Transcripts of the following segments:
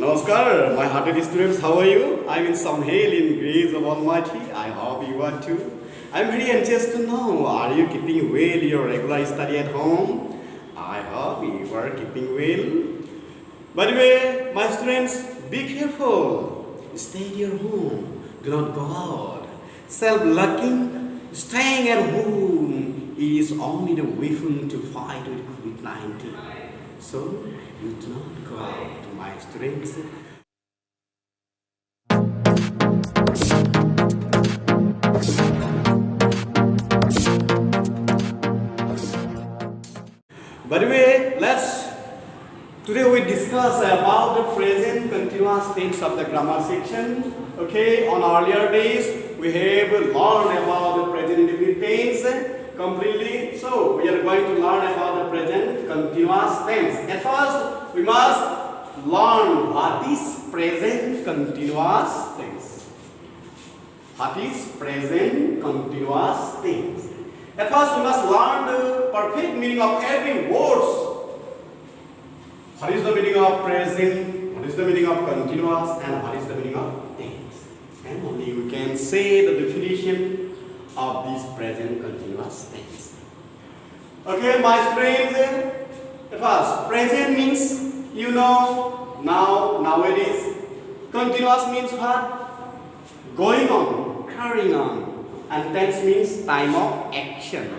Namaskar, my hearted students, how are you? I'm in Samhail in grace of Almighty. I hope you are too. I'm very anxious to know, are you keeping well your regular study at home? I hope you are keeping well. By the way, my students, be careful. Stay at your home. Do not go out. Self-locking, staying at home is only the weapon to fight with COVID-19. So, you do not go out, my students. By the way, today we discuss about the present continuous tense of the grammar section. Okay, on earlier days we have learned about the present indefinite tense completely. So we are going to learn about the present continuous tense. At first, we must learn what is present continuous tense. What is present continuous tense? At first, we must learn the perfect meaning of every word. What is the meaning of present? What is the meaning of continuous? And what is the meaning of tense? And only we can say the definition of this present continuous tense. Okay, my friends. At first, present means now, nowadays. Continuous means what? Going on, carrying on. And tense means time of action.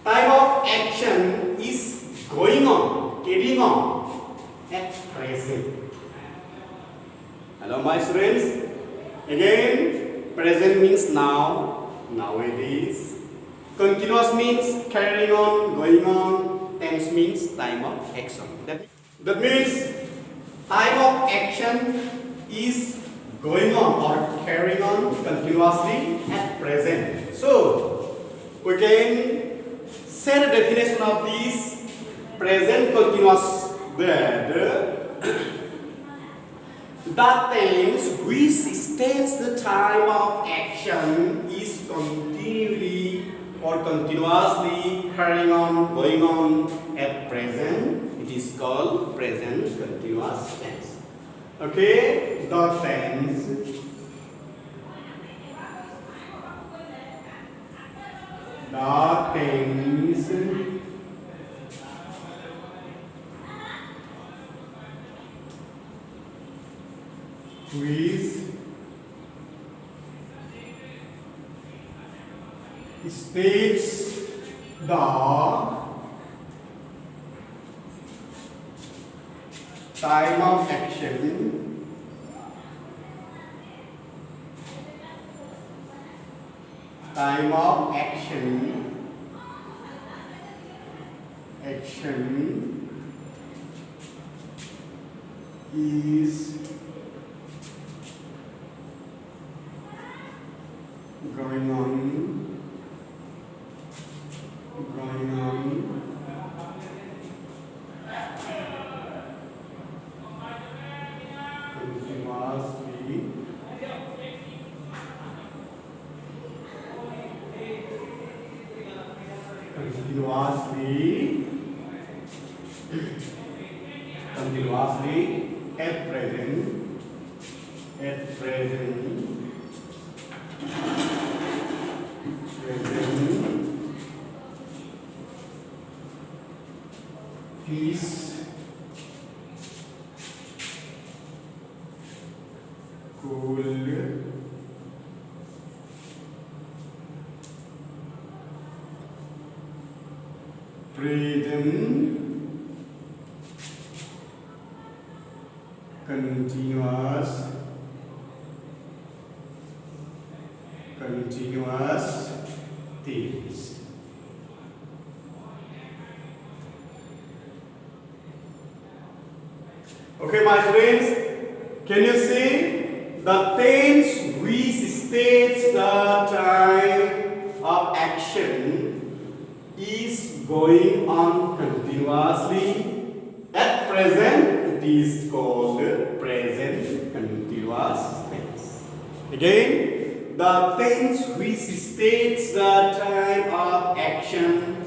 Time of action is going on, carrying on at present. Hello, my students. Again, present means now, nowadays. Continuous means carrying on, going on. Tense means time of action. That means time of action is going on or carrying on continuously at present. So, we can say the definition of this present continuous that tense which states the time of action is continually or continuously carrying on, going on at present. It is called present continuous tense. Okay, the tense which states the time of action is going on continuously at present is called present continuous tense. Okay, my friends, can you see the tense which states the time of action is going on continuously at present? It is called present continuous tense. Again, the tense which states the time of action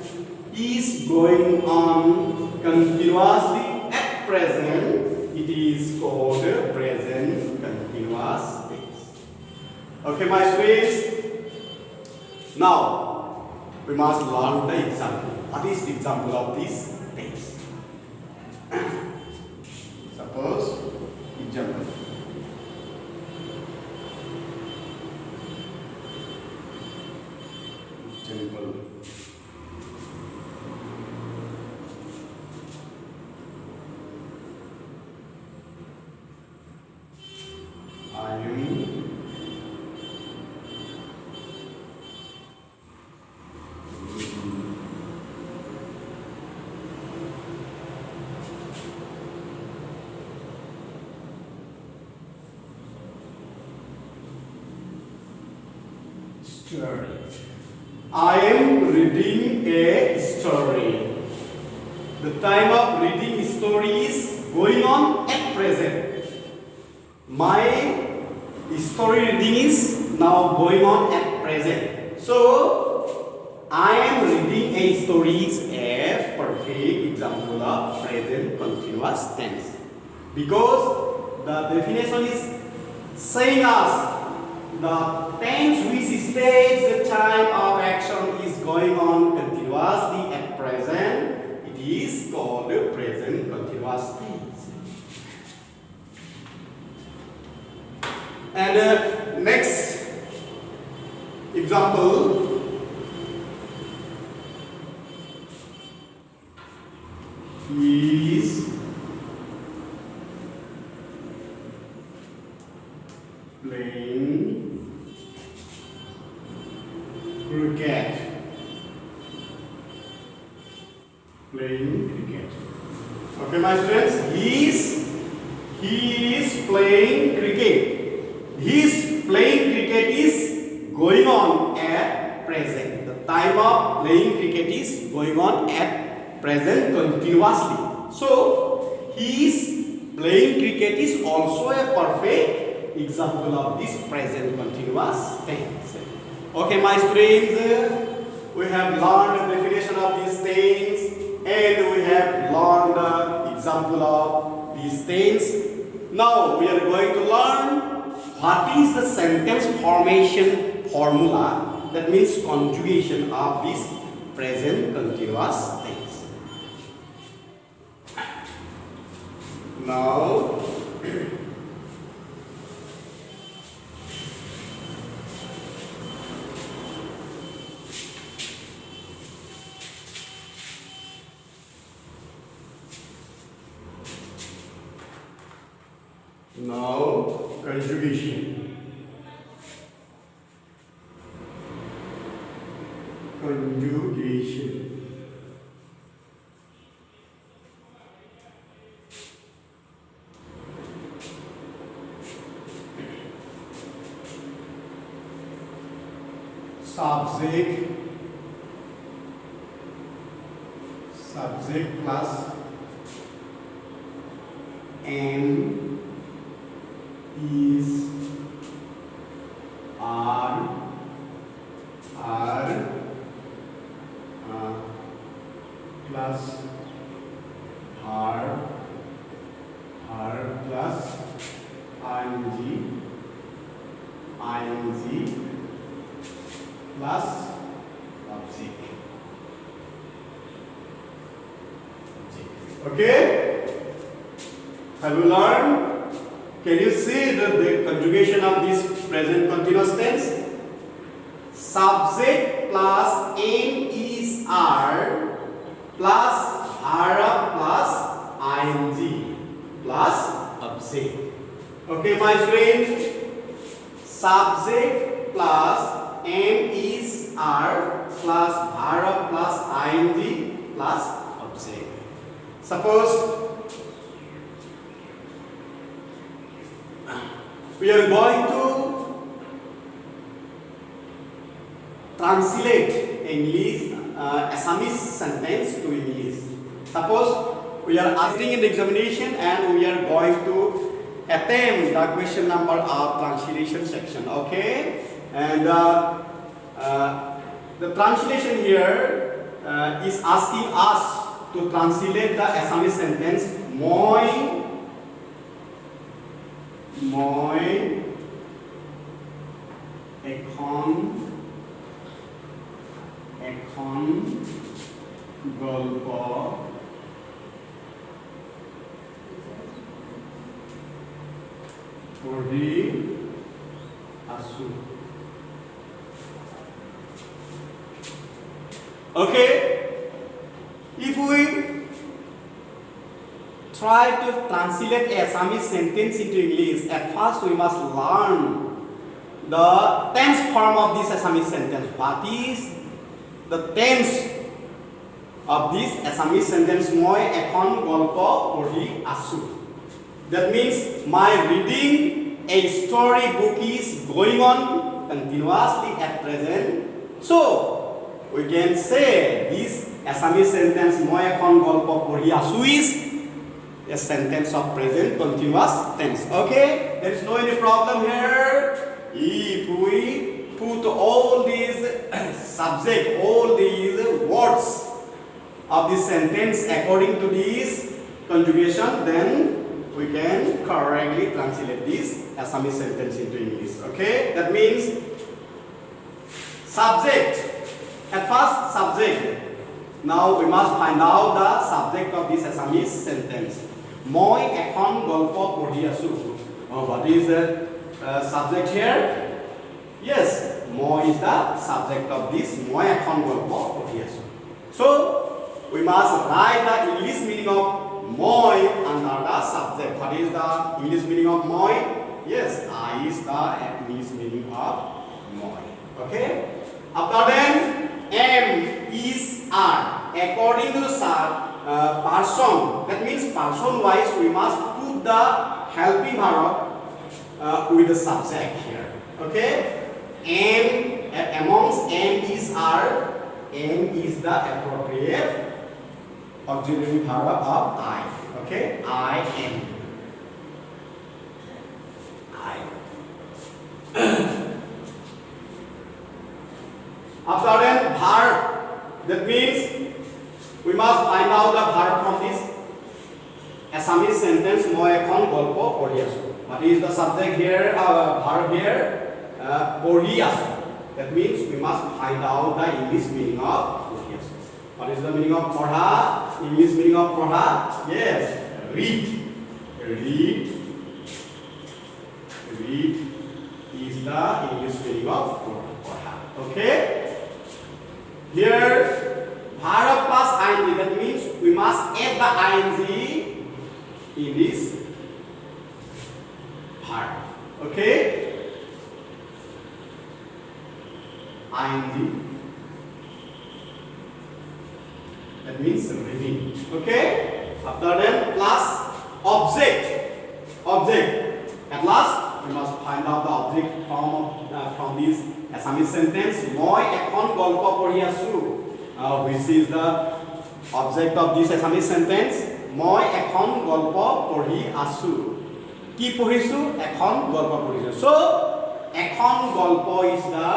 is going on continuously at present. it is called present continuous tense. Okay, my students. Now we must learn the example. What is the example of this tense? Suppose example. I am story. I am reading a story. The time of reading story is going on at present. My story reading is now going on at present. So, I am reading a story is a perfect example of present continuous tense. Because the definition is saying us the tense which states the time of action is going on continuously at present, it is called present continuous tense. And next example, is playing cricket. Playing cricket. Okay, my students, he is playing cricket. His playing cricket is going on at present. The time of playing cricket is going on at present continuously. So, his playing cricket is also a perfect example of this present continuous tense. Okay, my students, we have learned the definition of these things and we have learned the example of these things. Now, we are going to learn what is the sentence formation formula, that means conjugation of this present continuous tense. Now, conjugation. Conjugation. Subject plus am is are plus are plus ing plus object. Okay? Have you learned? Can you see the conjugation of this present continuous tense? Subject plus am is are plus are plus ing plus object. Okay, my friend? Subject plus am is are plus are plus ing plus object. Suppose we are going to translate English, Assamese sentence to English. Suppose we are asking in the examination and we are going to attempt the question number of translation section. Okay, and the translation here is asking us to translate the Assamese sentence. Moi মই এখন গল্প পঢ়ি আছো। Okay, if we try to translate a Assamese sentence into English, at first we must learn the tense form of this Assamese sentence. What is the tense of this Assamese sentence? Moi ekhon golpo pori asu. That means my reading a story book is going on continuously at present. So we can say this Assamese sentence moi ekhon golpo pori asu is a sentence of present continuous tense. Okay, there is no any problem here. If we put all these subject, all these words of this sentence according to this conjugation, then we can correctly translate this Assamese sentence into English. Okay, that means subject. At first, subject. Now we must find out the subject of this Assamese sentence. Moi ekhon golpo pori asu. What is the subject here? Yes, moi is the subject of this. Moi ekhon golpo pori asu. So we must write the English meaning of moi under the subject. What is the English meaning of moi? Yes, I is the English meaning of moi. Okay. After then, am is are. According to the person, that means person wise we must put the helping verb with the subject here. Okay. Am, amongst am is are, am is the appropriate auxiliary verb of I. Okay. I am. I. After then, verb. That means we must find out the verb from this Assamese sentence. Moi ekhon golpo pori asu. What is the subject here? Verb here. Pori asu. That means we must find out the English meaning of pori asu. What is the meaning of porha? English meaning of porha? Yes, read. Read. Read is the English meaning of porha. Okay. Here, verb plus ing. That means we must add the ing in this verb. Okay? Ing. That means reading. Okay? After that, plus object. Object. At last, we must find out the object from this Assamese sentence. Moi ekhon golpo pori asu. Which is the object of this Assamese sentence? Moi ekhon golpo pori asu. Ki porisu? Ekhon golpo porisu. So ekhon golpo is the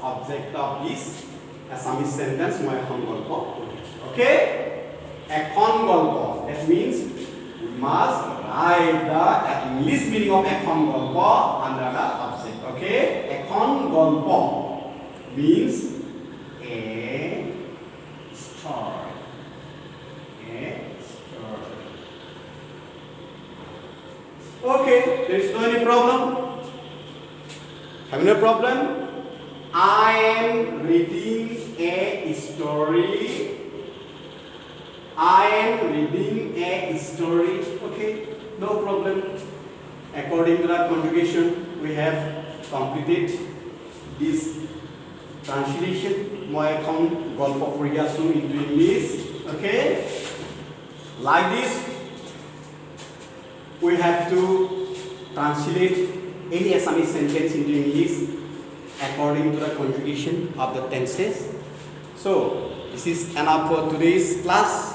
object of this Assamese sentence. Moi ekhon golpo pori asu. Okay? Ekhon golpo. That means we must write the English meaning of ekhon golpo under the object. Okay? Ekhon golpo means a story. A story. Okay, there is no any problem. Have no problem. I am reading a story. I am reading a story. Okay, no problem. According to the conjugation, we have completed this translation. Moi ekhon golpo pori asu into English. Okay, like this we have to translate any Assamese sentence into English according to the conjugation of the tenses. So this is enough for today's class.